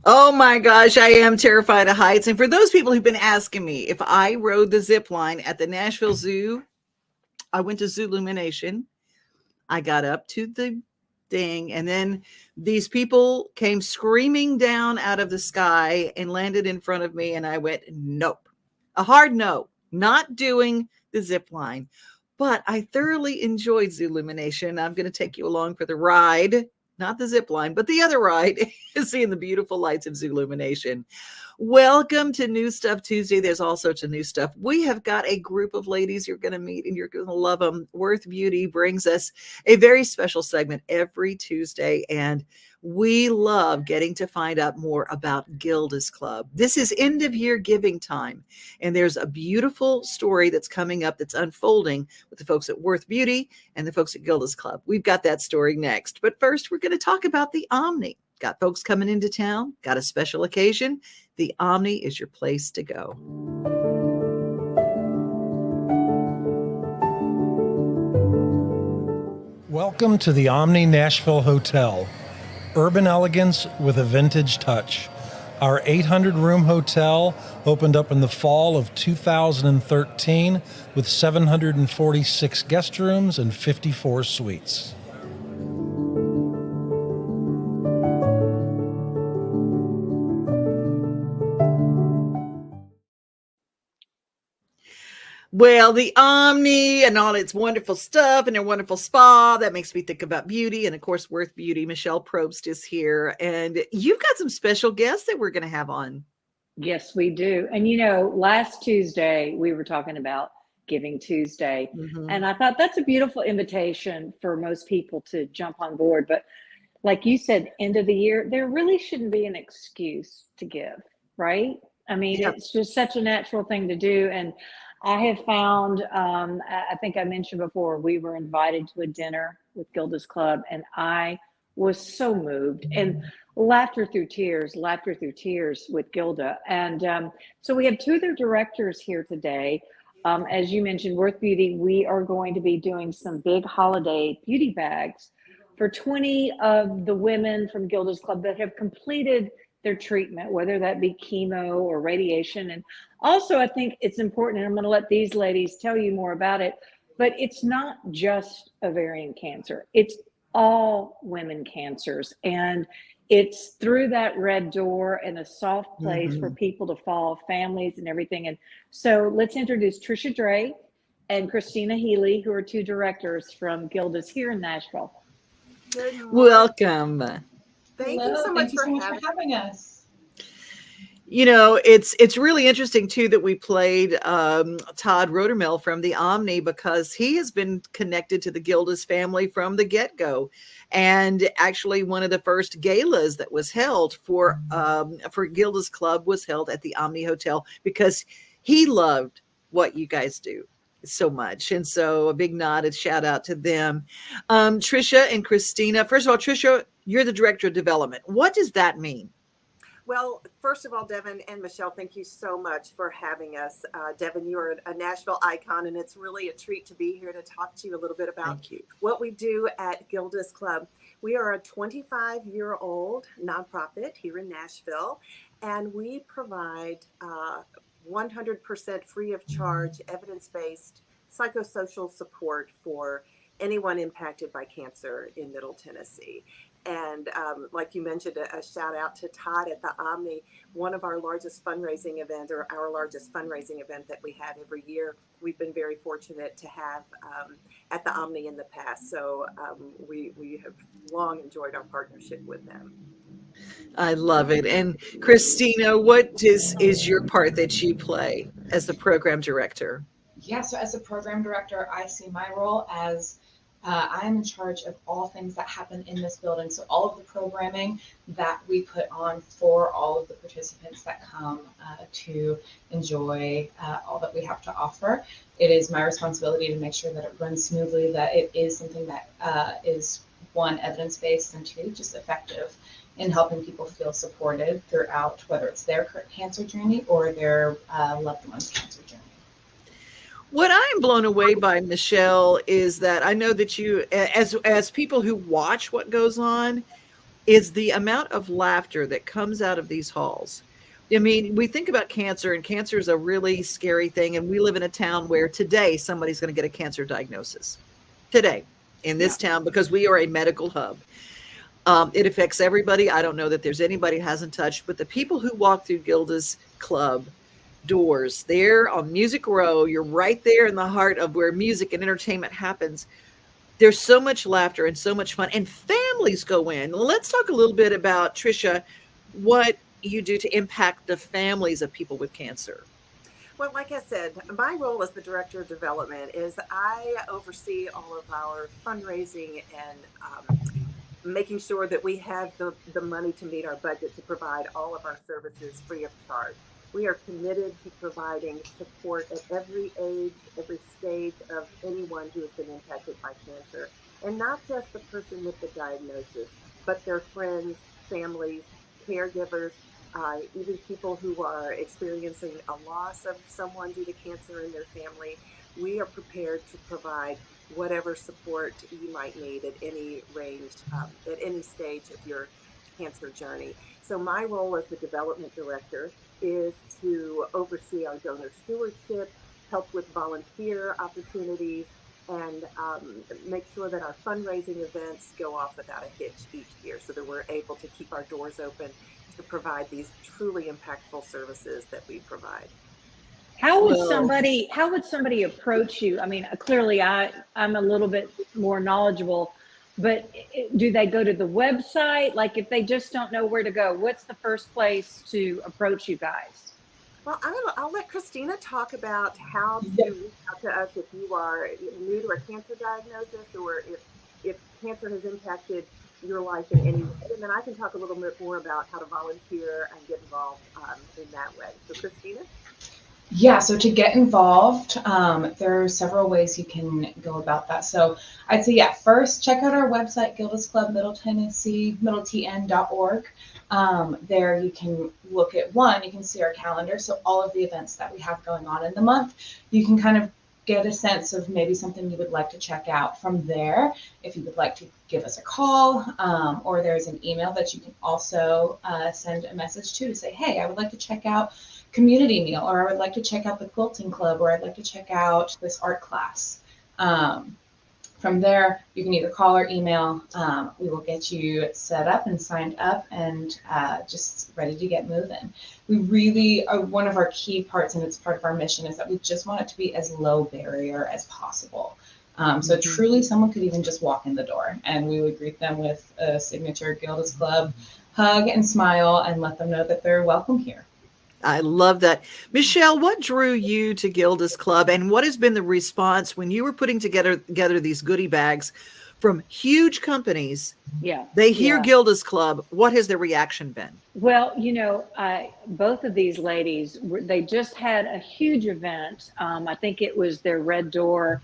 Oh my gosh, I am terrified of heights. And for those people who've been asking me if I rode the zip line at the Nashville Zoo, I went to Zoolumination. I got up to the thing, and then these people came screaming down out of the sky and landed in front of me. And I went, nope, a hard no, not doing the zip line. But I thoroughly enjoyed Zoolumination. I'm going to take you along for the ride, not the zip line, but the other ride, seeing the beautiful lights of Zoolumination. Welcome to New Stuff Tuesday. There's all sorts of new stuff. We have got a group of ladies you're going to meet and you're going to love them. Worth Beauty brings us a very special segment every Tuesday, and we love getting to find out more about Gilda's Club. This is end of year giving time, and there's a beautiful story that's coming up that's unfolding with the folks at Worth Beauty and the folks at Gilda's Club. We've got that story next. But first, we're going to talk about the Omni. Got folks coming into town, got a special occasion. The Omni is your place to go. Welcome to the Omni Nashville Hotel. Urban elegance with a vintage touch. Our 800-room hotel opened up in the fall of 2013 with 746 guest rooms and 54 suites. Well, the Omni and all its wonderful stuff and their wonderful spa, that makes me think about beauty. And of course, Worth Beauty, Michelle Probst is here. And you've got some special guests that we're going to have on. Yes, we do. And you know, last Tuesday, we were talking about Giving Tuesday. And I thought that's a beautiful invitation for most people to jump on board. But like you said, end of the year, there really shouldn't be an excuse to give, right? I mean, It's just such a natural thing to do. And I have found, I think I mentioned before, we were invited to a dinner with Gilda's Club, and I was so moved, and laughter through tears with Gilda. And so we have two of their directors here today. As you mentioned, Worth Beauty, we are going to be doing some big holiday beauty bags for 20 of the women from Gilda's Club that have completed their treatment, whether that be chemo or radiation. And also, I think it's important, and I'm going to let these ladies tell you more about it, but it's not just ovarian cancer. It's all women cancers. And it's through that red door and a soft place for people to fall, families and everything. And so let's introduce Trisha Dre and Christina Healy, who are two directors from Gilda's here in Nashville. Welcome. Thank you so much for having us. You know, it's really interesting too that we played Todd Rodermill from the Omni, because he has been connected to the Gildas family from the get-go, and actually one of the first galas that was held for Gilda's Club was held at the Omni Hotel, because he loved what you guys do so much. And so a big nod and shout out to them. Trisha and Christina. First of all, Trisha, you're the director of development. What does that mean? Well, first of all, Devin and Michelle, thank you so much for having us. Devin, you are a Nashville icon, and it's really a treat to be here to talk to you a little bit about what we do at Gilda's Club. We are a 25-year-old nonprofit here in Nashville, and we provide 100% free of charge, evidence-based psychosocial support for anyone impacted by cancer in Middle Tennessee. And like you mentioned, a shout out to Todd at the Omni, one of our largest fundraising events, or our largest fundraising event that we have every year. We've been very fortunate to have at the Omni in the past. So we have long enjoyed our partnership with them. I love it. And Christina, what is your part that you play as the program director? Yeah, so as a program director, I see my role as I'm in charge of all things that happen in this building. So all of the programming that we put on for all of the participants that come to enjoy all that we have to offer. It is my responsibility to make sure that it runs smoothly, that it is something that is, one, evidence-based, and two, just effective in helping people feel supported throughout, whether it's their cancer journey or their loved one's cancer journey. What I am blown away by, Michelle, is that I know that you, as people who watch what goes on, is the amount of laughter that comes out of these halls. I mean, we think about cancer, and cancer is a really scary thing. And we live in a town where today somebody's going to get a cancer diagnosis. Today in this town, because we are a medical hub. It affects everybody. I don't know that there's anybody it hasn't touched, but the people who walk through Gilda's club doors there on Music Row, you're right there in the heart of where music and entertainment happens. There's so much laughter and so much fun, and families go in. Let's talk a little bit about, Trisha, what you do to impact the families of people with cancer. Well, like I said, my role as the director of development is I oversee all of our fundraising and making sure that we have the money to meet our budget to provide all of our services free of charge. We are committed to providing support at every age, every stage of anyone who has been impacted by cancer. And not just the person with the diagnosis, but their friends, families, caregivers, even people who are experiencing a loss of someone due to cancer in their family. We are prepared to provide whatever support you might need at any range, at any stage of your cancer journey. So my role as the development director is to oversee our donor stewardship, help with volunteer opportunities, and make sure that our fundraising events go off without a hitch each year so that we're able to keep our doors open to provide these truly impactful services that we provide. How would somebody approach you? I mean, clearly I'm a little bit more knowledgeable, but do they go to the website? Like, if they just don't know where to go, what's the first place to approach you guys? Well, I'll let Christina talk about how to reach out to us if you are new to a cancer diagnosis, or if cancer has impacted your life in any way. And then I can talk a little bit more about how to volunteer and get involved in that way. So Christina? Yeah, so to get involved, there are several ways you can go about that. So I'd say, first check out our website, Gildas Club Middle Tennessee, middletn.org. There you can look at you can see our calendar. So all of the events that we have going on in the month, you can kind of get a sense of maybe something you would like to check out. From there, if you would like to give us a call, or there's an email that you can also send a message to say, hey, I would like to check out community meal, or I would like to check out the quilting club, or I'd like to check out this art class. From there, you can either call or email. We will get you set up and signed up and just ready to get moving. We really are, one of our key parts, and it's part of our mission, is that we just want it to be as low barrier as possible. So truly someone could even just walk in the door and we would greet them with a signature Gildas Club hug and smile and let them know that they're welcome here. I love that. Michelle, what drew you to Gilda's Club, and what has been the response when you were putting together these goodie bags from huge companies? Yeah. They hear Gilda's Club. What has the reaction been? Well, both of these ladies, they just had a huge event. I think it was their Red Door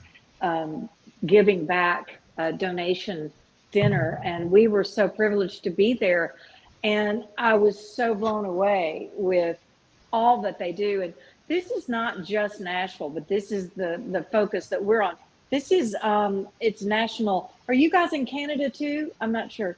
giving back donation dinner, and we were so privileged to be there. And I was so blown away with all that they do. And this is not just Nashville, but this is the focus that we're on. This is it's national. Are you guys in Canada too? I'm not sure.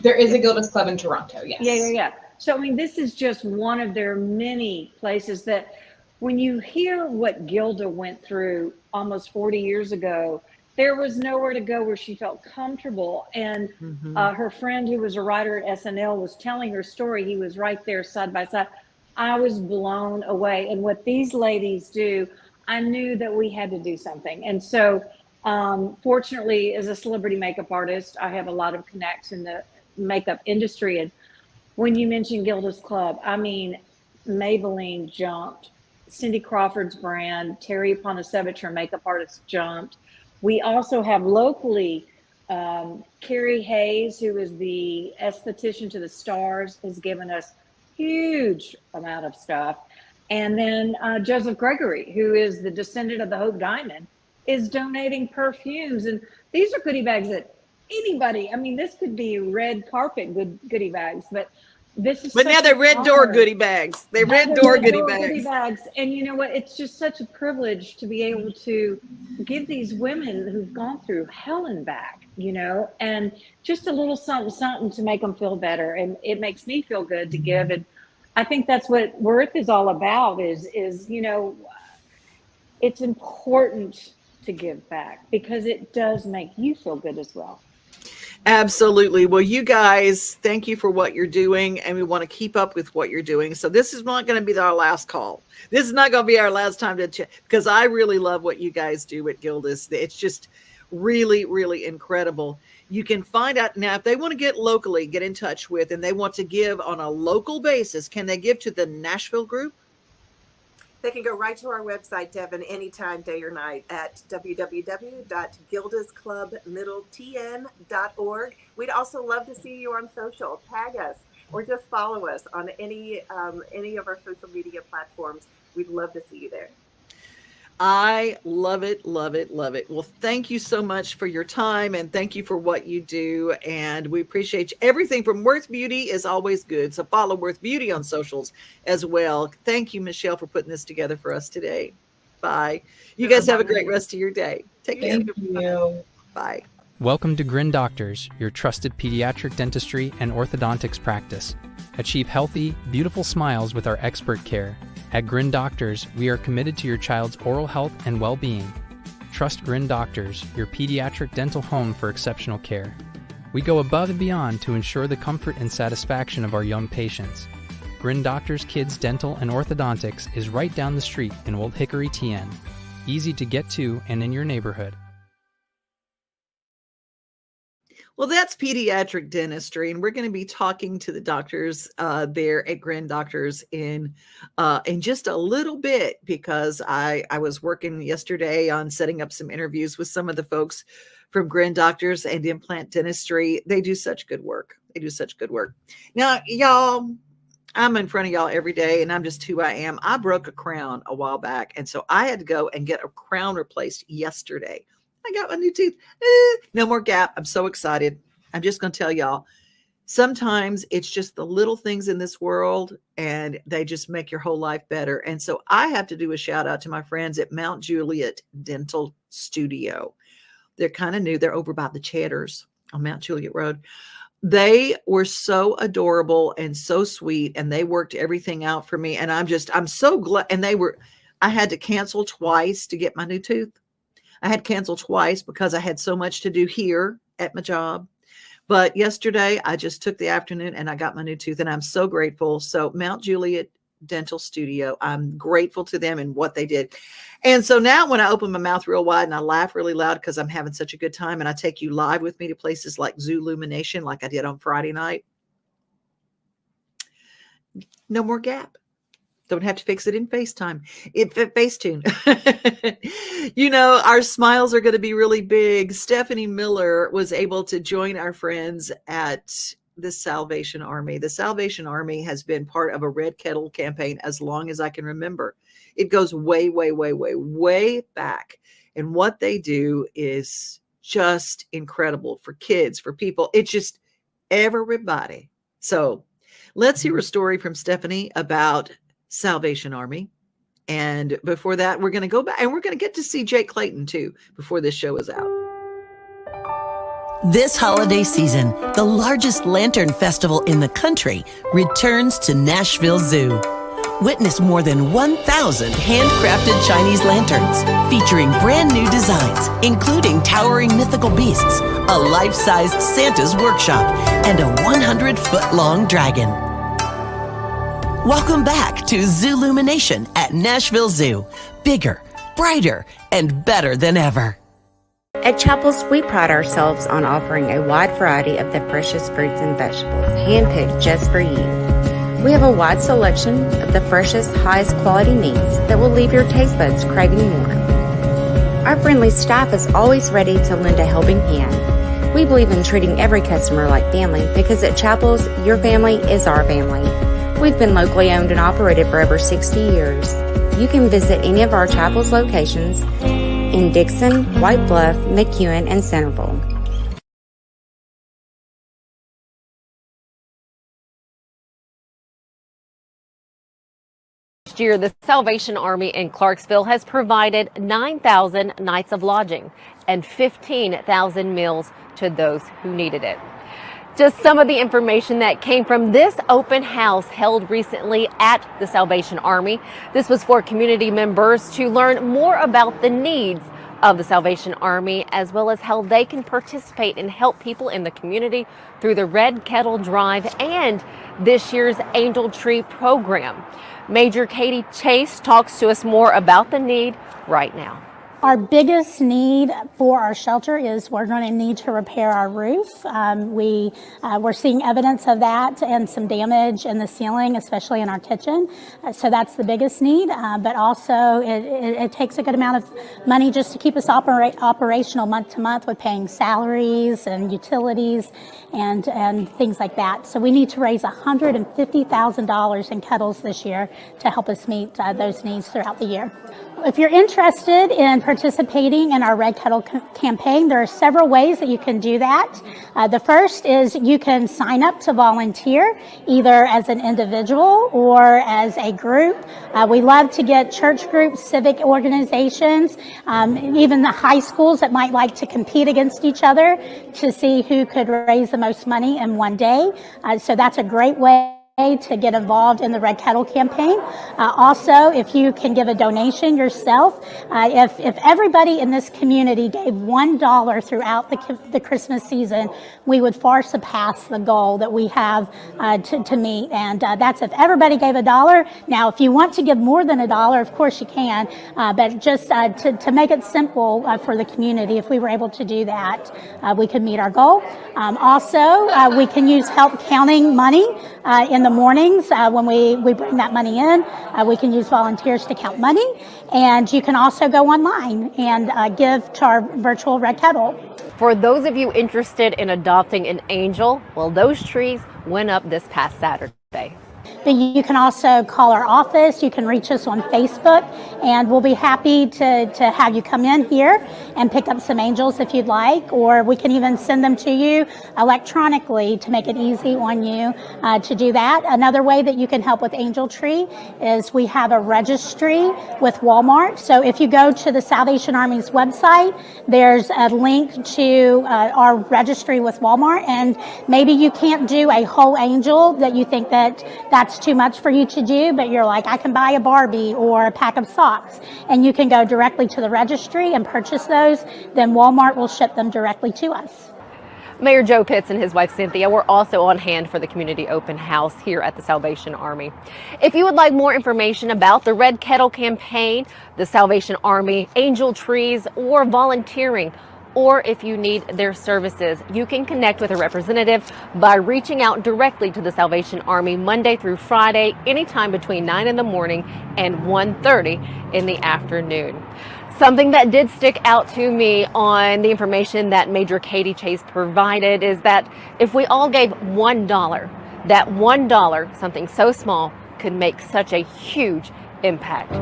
There is a Gildas Club in Toronto, yes. Yeah. So I mean, this is just one of their many places that when you hear what Gilda went through almost 40 years ago, there was nowhere to go where she felt comfortable. And her friend, who was a writer at SNL, was telling her story. He was right there side by side. I was blown away. And what these ladies do, I knew that we had to do something. And so fortunately, as a celebrity makeup artist, I have a lot of connects in the makeup industry. And when you mentioned Gilda's Club, I mean, Maybelline jumped. Cindy Crawford's brand, Terry Ponasevich, her makeup artist, jumped. We also have locally, Carrie Hayes, who is the esthetician to the stars, has given us huge amount of stuff. And then Joseph Gregory, who is the descendant of the Hope Diamond, is donating perfumes. And these are goodie bags that anybody, I mean, this could be red carpet goodie bags, but this is. But now they're Red Door goodie bags. They're Red Door goodie bags. And you know what? It's just such a privilege to be able to give these women who've gone through hell and back and just a little something to make them feel better. And it makes me feel good to give. And I think that's what worth is all about is, it's important to give back because it does make you feel good as well. Absolutely. Well, you guys, thank you for what you're doing, and we want to keep up with what you're doing. So this is not going to be our last call. This is not going to be our last time to chat, because I really love what you guys do at Gildas. It's just really, really incredible. You can find out now if they want to get in touch with, and they want to give on a local basis. Can they give to the Nashville group? They can go right to our website, Devin, anytime, day or night, at www.gildasclubmiddletn.org. We'd also love to see you on social. Tag us or just follow us on any of our social media platforms. We'd love to see you there. I love it, love it, love it. Well, thank you so much for your time, and thank you for what you do. And we appreciate you. Everything from Worth Beauty is always good. So follow Worth Beauty on socials as well. Thank you, Michelle, for putting this together for us today. Bye. You guys have a great rest of your day. Take care. Thank you. Bye. Welcome to Grin Doctors, your trusted pediatric dentistry and orthodontics practice. Achieve healthy, beautiful smiles with our expert care. At Grin Doctors, we are committed to your child's oral health and well-being. Trust Grin Doctors, your pediatric dental home for exceptional care. We go above and beyond to ensure the comfort and satisfaction of our young patients. Grin Doctors Kids Dental and Orthodontics is right down the street in Old Hickory, TN. Easy to get to and in your neighborhood. Well, that's pediatric dentistry, and we're going to be talking to the doctors there at Grin Doctors in just a little bit, because I was working yesterday on setting up some interviews with some of the folks from Grin Doctors and Implant Dentistry. They do such good work. Now, y'all, I'm in front of y'all every day, and I'm just who I am. I broke a crown a while back, and so I had to go and get a crown replaced yesterday. I got my new tooth. No more gap. I'm so excited. I'm just going to tell y'all, sometimes it's just the little things in this world, and they just make your whole life better. And so I have to do a shout out to my friends at Mount Juliet Dental Studio. They're kind of new. They're over by the Chatters on Mount Juliet Road. They were so adorable and so sweet, and they worked everything out for me. And I'm so glad. And I had to cancel twice to get my new tooth. I had canceled twice because I had so much to do here at my job. But yesterday, I just took the afternoon and I got my new tooth, and I'm so grateful. So Mount Juliet Dental Studio, I'm grateful to them and what they did. And so now when I open my mouth real wide and I laugh really loud because I'm having such a good time, and I take you live with me to places like Zoolumination, like I did on Friday night, no more gap. Don't have to fix it in FaceTime. Facetune. Our smiles are going to be really big. Stephanie Miller was able to join our friends at the Salvation Army. The Salvation Army has been part of a Red Kettle campaign as long as I can remember. It goes way, way, way, way, way back. And what they do is just incredible for kids, for people. It's just everybody. So let's hear a story from Stephanie about Salvation Army. And before that, we're going to go back and we're going to get to see Jake Clayton too before this show is out. This holiday season, the largest lantern festival in the country returns to Nashville Zoo. Witness more than 1,000 handcrafted Chinese lanterns featuring brand new designs, including towering mythical beasts, a life-sized Santa's workshop, and a 100-foot-long dragon. Welcome back to Zoolumination at Nashville Zoo. Bigger, brighter, and better than ever. At Chapels, we pride ourselves on offering a wide variety of the freshest fruits and vegetables, handpicked just for you. We have a wide selection of the freshest, highest quality meats that will leave your taste buds craving more. Our friendly staff is always ready to lend a helping hand. We believe in treating every customer like family because at Chapels, your family is our family. We've been locally owned and operated for over 60 years. You can visit any of our Chapels locations in Dixon, White Bluff, McEwen, and Centerville. year, the Salvation Army in Clarksville has provided 9,000 nights of lodging and 15,000 meals to those who needed it. Just some of the information that came from this open house held recently at the Salvation Army. This was for community members to learn more about the needs of the Salvation Army, as well as how they can participate and help people in the community through the Red Kettle Drive and this year's Angel Tree program. Major Katie Chase talks to us more about the need right now. Our biggest need for our shelter is we're going to need to repair our roof. We're seeing evidence of that and some damage in the ceiling, especially in our kitchen. So that's the biggest need. But also it takes a good amount of money just to keep us operational month to month with paying salaries and utilities and things like that. So we need to raise $150,000 in kettles this year to help us meet those needs throughout the year. If you're interested in participating in our Red Kettle campaign, there are several ways that you can do that. The first is you can sign up to volunteer, either as an individual or as a group. We love to get church groups, civic organizations, even the high schools that might like to compete against each other to see who could raise the most money in one day. So that's a great way to get involved in the Red Kettle campaign. Also, if you can give a donation yourself, if everybody in this community gave $1 throughout the Christmas season, we would far surpass the goal that we have to meet. And that's if everybody gave $1. Now, if you want to give more than $1, of course you can, but just to make it simple for the community, if we were able to do that, we could meet our goal. Also, we can use help counting money in the mornings when we bring that money in. We can use volunteers to count money, and you can also go online and give to our virtual Red Kettle. For those of you interested in adopting an angel, well, those trees went up this past Saturday. But you can also call our office. You can reach us on Facebook, and we'll be happy to have you come in here and pick up some angels if you'd like, or we can even send them to you electronically to make it easy on you to do that. Another way that you can help with Angel Tree is we have a registry with Walmart. So if you go to the Salvation Army's website, there's a link to our registry with Walmart, and maybe you can't do a whole angel that you think that's too much for you to do, but you're like, I can buy a Barbie or a pack of socks, and you can go directly to the registry and purchase those. Then Walmart will ship them directly to us. Mayor Joe Pitts and his wife Cynthia were also on hand for the community open house here at the Salvation Army. If you would like more information about the Red Kettle campaign, the Salvation Army, Angel Trees, or volunteering, or if you need their services, you can connect with a representative by reaching out directly to the Salvation Army Monday through Friday, anytime between 9 in the morning and 1:30 in the afternoon. Something that did stick out to me on the information that Major Katie Chase provided is that if we all gave $1, that $1, something so small, could make such a huge impact.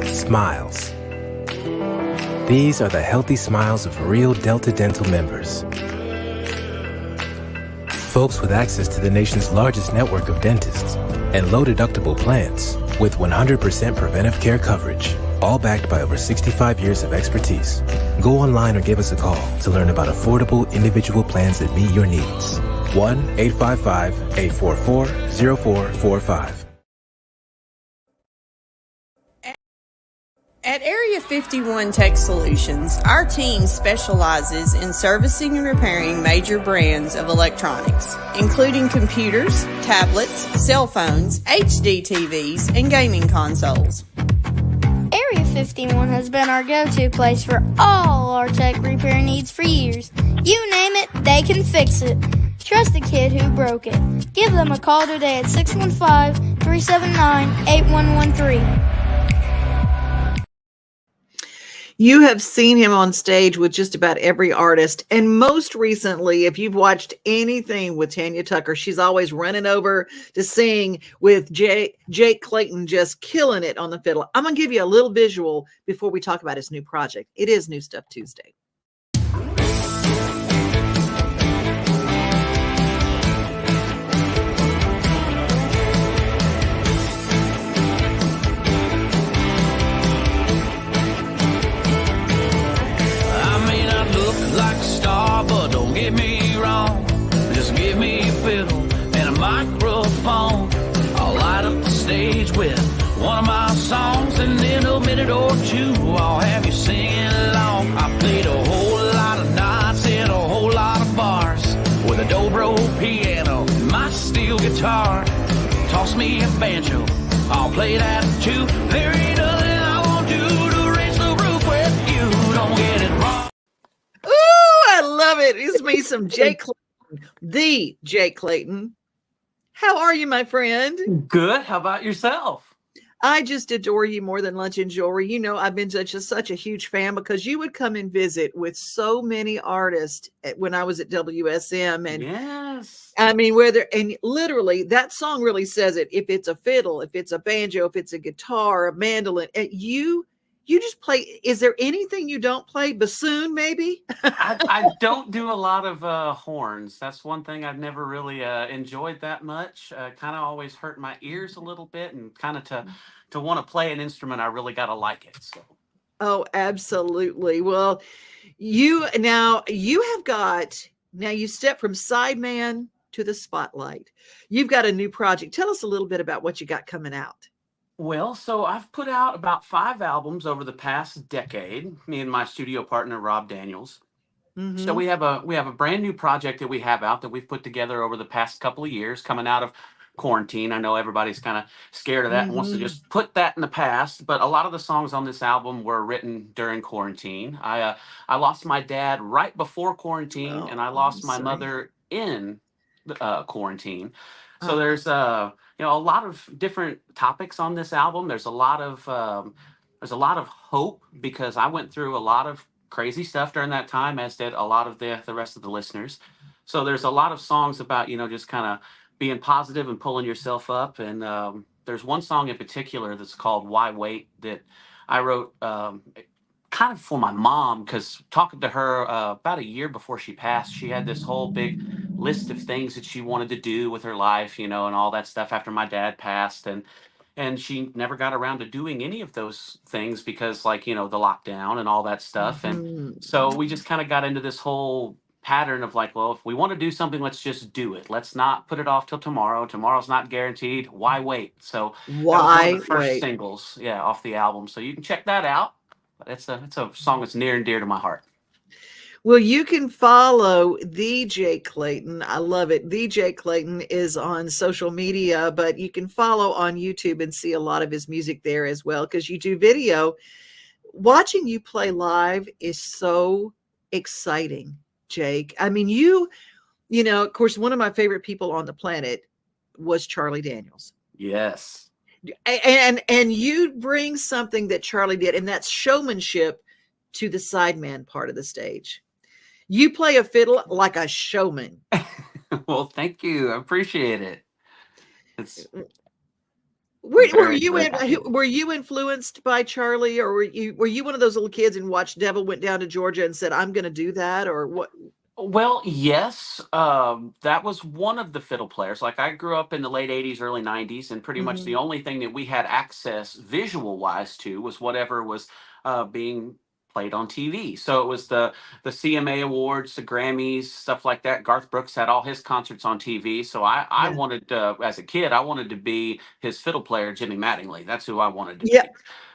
Smiles. These are the healthy smiles of real Delta Dental members. Folks with access to the nation's largest network of dentists and low deductible plans with 100% preventive care coverage, all backed by over 65 years of expertise. Go online or give us a call to learn about affordable individual plans that meet your needs. 1-855-844-0445. At Area 51 Tech Solutions, our team specializes in servicing and repairing major brands of electronics, including computers, tablets, cell phones, HD TVs, and gaming consoles. Area 51 has been our go-to place for all our tech repair needs for years. You name it, they can fix it. Trust the kid who broke it. Give them a call today at 615-379-8113. You have seen him on stage with just about every artist. And most recently, if you've watched anything with Tanya Tucker, she's always running over to sing with Jake Clayton, just killing it on the fiddle. I'm going to give you a little visual before we talk about his new project. It is New Stuff Tuesday. guitar, toss me a banjo, I'll play that too. There ain't nothing I won't do to raise the roof with you. Don't get it wrong. Ooh, I love it. It's me some Jake Clayton, the Jake Clayton. How are you, my friend? Good. How about yourself? I just adore you more than lunch and jewelry. You know, I've been such a huge fan because you would come and visit with so many artists when I was at WSM. And yes, I mean, and literally that song really says it. If it's a fiddle, if it's a banjo, if it's a guitar, a mandolin, you just play. Is there anything you don't play? Bassoon, maybe? I don't do a lot of horns. That's one thing I've never really enjoyed that much. Kind of always hurt my ears a little bit, and kind of to want to play an instrument, I really got to like it. So. Oh, absolutely. Well, you have got, now you step from sideman to the spotlight. You've got a new project. Tell us a little bit about what you got coming out. Well, so I've put out about 5 albums over the past decade, me and my studio partner, Rob Daniels. Mm-hmm. So we have a brand new project that we have out that we've put together over the past couple of years coming out of quarantine. I know everybody's kind of scared of that and wants to just put that in the past, but a lot of the songs on this album were written during quarantine. I lost my dad right before quarantine, and I lost my mother in quarantine. So there's a lot of different topics on this album. There's a lot of hope because I went through a lot of crazy stuff during that time, as did a lot of the rest of the listeners. So there's a lot of songs about, just kind of being positive and pulling yourself up. And there's one song in particular that's called Why Wait that I wrote kind of for my mom, because talking to her about a year before she passed, she had this whole big list of things that she wanted to do with her life, and all that stuff after my dad passed. And she never got around to doing any of those things because, the lockdown and all that stuff. And so we just kind of got into this whole pattern of well, if we want to do something, let's just do it. Let's not put it off till tomorrow. Tomorrow's not guaranteed. Why wait? So that was one of the first singles, off the album. So you can check that out. It's a song that's near and dear to my heart. Well, you can follow the Jake Clayton. I love it. The Jake Clayton is on social media, but you can follow on YouTube and see a lot of his music there as well, because you do video. Watching you play live is so exciting, Jake. I mean, you know, of course, one of my favorite people on the planet was Charlie Daniels. Yes. And you bring something that Charlie did, and that's showmanship to the sideman part of the stage. You play a fiddle like a showman. Well, thank you. I appreciate it. Were you influenced by Charlie, or were you one of those little kids and watched Devil Went Down to Georgia and said, I'm going to do that, or what? Well, yes, that was one of the fiddle players. I grew up in the late 80s, early 90s, and pretty much the only thing that we had access visual-wise to was whatever was being played on TV. So it was the CMA Awards, the Grammys, stuff like that. Garth Brooks had all his concerts on TV. So I wanted, as a kid, I wanted to be his fiddle player, Jimmy Mattingly. That's who I wanted to be.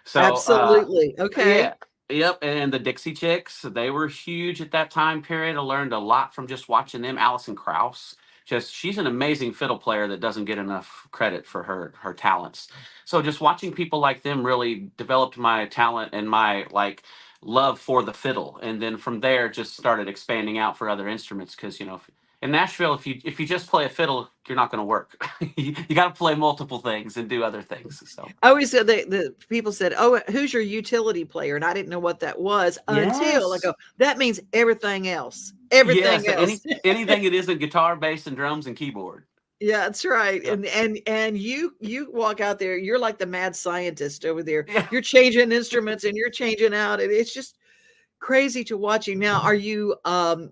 So, absolutely. Okay. Yeah. Yep, and the Dixie Chicks, they were huge at that time period. I learned a lot from just watching them. Alison Krauss, she's an amazing fiddle player that doesn't get enough credit for her talents. So just watching people like them really developed my talent and my love for the fiddle. And then from there, just started expanding out for other instruments because, in Nashville, if you just play a fiddle, you're not going to work. You got to play multiple things and do other things. So I always said the people said, "Oh, who's your utility player?" And I didn't know what that was until I go, "That means everything else. Everything else. Anything that isn't guitar, bass, and drums and keyboard." Yeah, that's right. Yep. And you walk out there, you're like the mad scientist over there. Yeah. You're changing instruments and you're changing out, and it's just crazy to watch you. Now, are you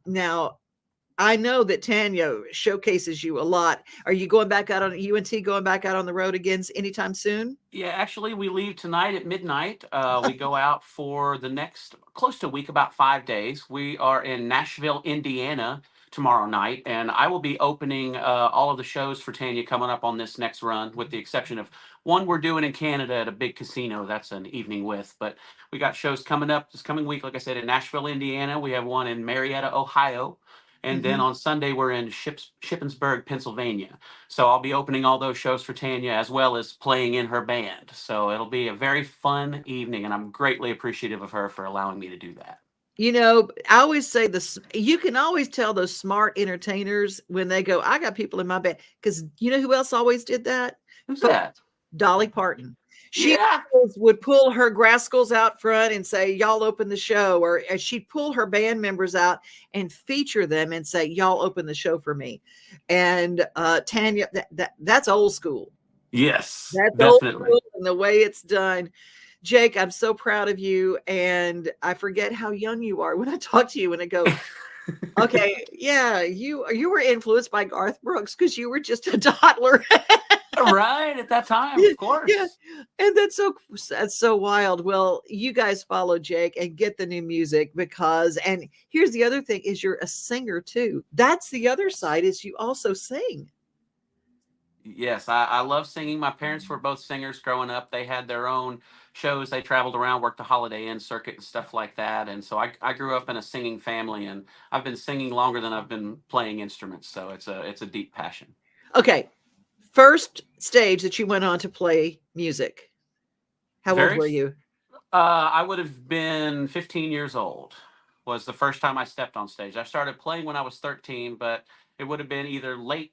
now? I know that Tanya showcases you a lot. Are you going back out on UNT, going back out on the road again anytime soon? Yeah, actually, we leave tonight at midnight. We go out for the next close to a week, about 5 days. We are in Nashville, Indiana tomorrow night, and I will be opening all of the shows for Tanya coming up on this next run, with the exception of one we're doing in Canada at a big casino. That's an evening with, but we got shows coming up this coming week. Like I said, in Nashville, Indiana. We have one in Marietta, Ohio. And then on Sunday, we're in Shippensburg, Pennsylvania. So I'll be opening all those shows for Tanya as well as playing in her band. So it'll be a very fun evening, and I'm greatly appreciative of her for allowing me to do that. You know, I always say this, you can always tell those smart entertainers when they go, I got people in my band. Because you know who else always did that? Who's that? Dolly Parton. She would pull her Grascals out front and say, y'all open the show. Or she'd pull her band members out and feature them and say, y'all open the show for me. And Tanya, that's old school. Yes, that's definitely. Old school and the way it's done. Jake, I'm so proud of you. And I forget how young you are when I talk to you and I go, okay, yeah, you were influenced by Garth Brooks because you were just a toddler. Right at that time, of course. Yeah, and that's so wild. Well, you guys follow Jake and get the new music because, and here's the other thing is you're a singer too. That's the other side is you also sing. Yes, I love singing. My parents were both singers growing up. They had their own shows. They traveled around, worked the Holiday Inn circuit and stuff like that. And so I grew up in a singing family, and I've been singing longer than I've been playing instruments. So it's a deep passion. Okay. First stage that you went on to play music. How old were you? I would have been 15 years old was the first time I stepped on stage. I started playing when I was 13, but it would have been either late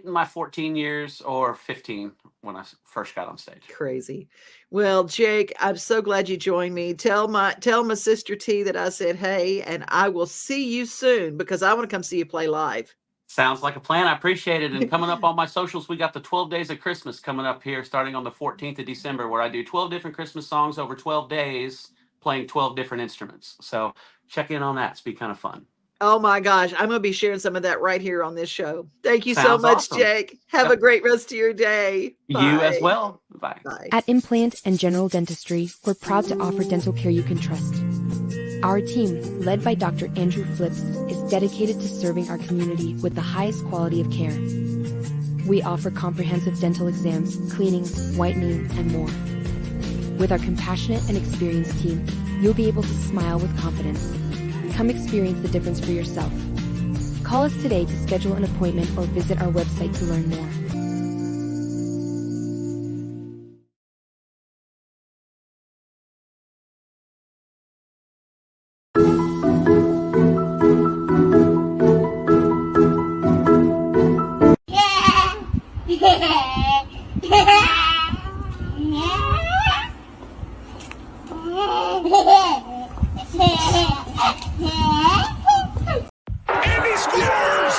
in my 14 years or 15 when I first got on stage. Crazy. Well, Jake, I'm so glad you joined me. Tell my sister T that I said, hey, and I will see you soon because I want to come see you play live. Sounds like a plan. I appreciate it. And coming up on my socials, we got the 12 Days of Christmas coming up here starting on the 14th of December, where I do 12 different Christmas songs over 12 days, playing 12 different instruments. So check in on that. It's be kind of fun. Oh my gosh. I'm going to be sharing some of that right here on this show. Thank you so Sounds much, awesome. Jake. Have a great rest of your day. You Bye. as well. Bye. Bye. At Implant and General Dentistry, we're proud to offer dental care you can trust. Our team, led by Dr. Andrew Flips, is dedicated to serving our community with the highest quality of care. We offer comprehensive dental exams, cleanings, whitening, and more. With our compassionate and experienced team, you'll be able to smile with confidence. Come experience the difference for yourself. Call us today to schedule an appointment or visit our website to learn more. And he scores!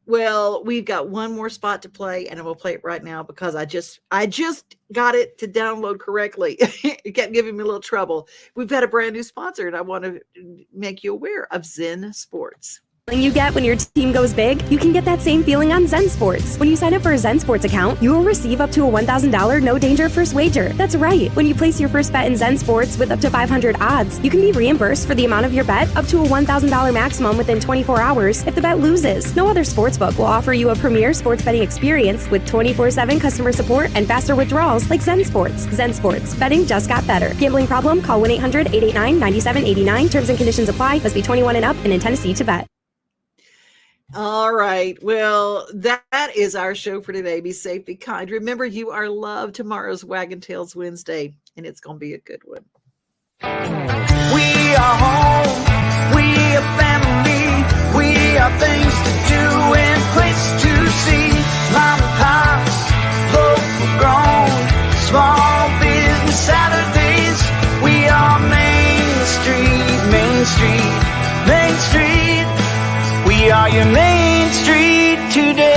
Well, we've got one more spot to play, and I will play it right now because I just got it to download correctly. It kept giving me a little trouble. We've got a brand new sponsor, and I want to make you aware of Zen Sports. You get when your team goes big, you can get that same feeling on Zen Sports. When you sign up for a Zen Sports account, you will receive up to a $1,000 no danger first wager. That's right. When you place your first bet in Zen Sports with up to 500 odds, you can be reimbursed for the amount of your bet up to a $1,000 maximum within 24 hours if the bet loses. No other sportsbook will offer you a premier sports betting experience with 24/7 customer support and faster withdrawals like Zen Sports. Zen Sports. Betting just got better. Gambling problem? Call 1-800-889-9789. Terms and conditions apply. Must be 21 and up and in Tennessee to bet. All right. Well, that is our show for today. Be safe, be kind. Remember, you are loved. Tomorrow's Wagon Tails Wednesday, and it's going to be a good one. We are home, we are family, we are things to do and places to see. Mom and pops, local grown, small business Saturdays. We are Main Street, Main Street, Main Street. We are your Main Street today.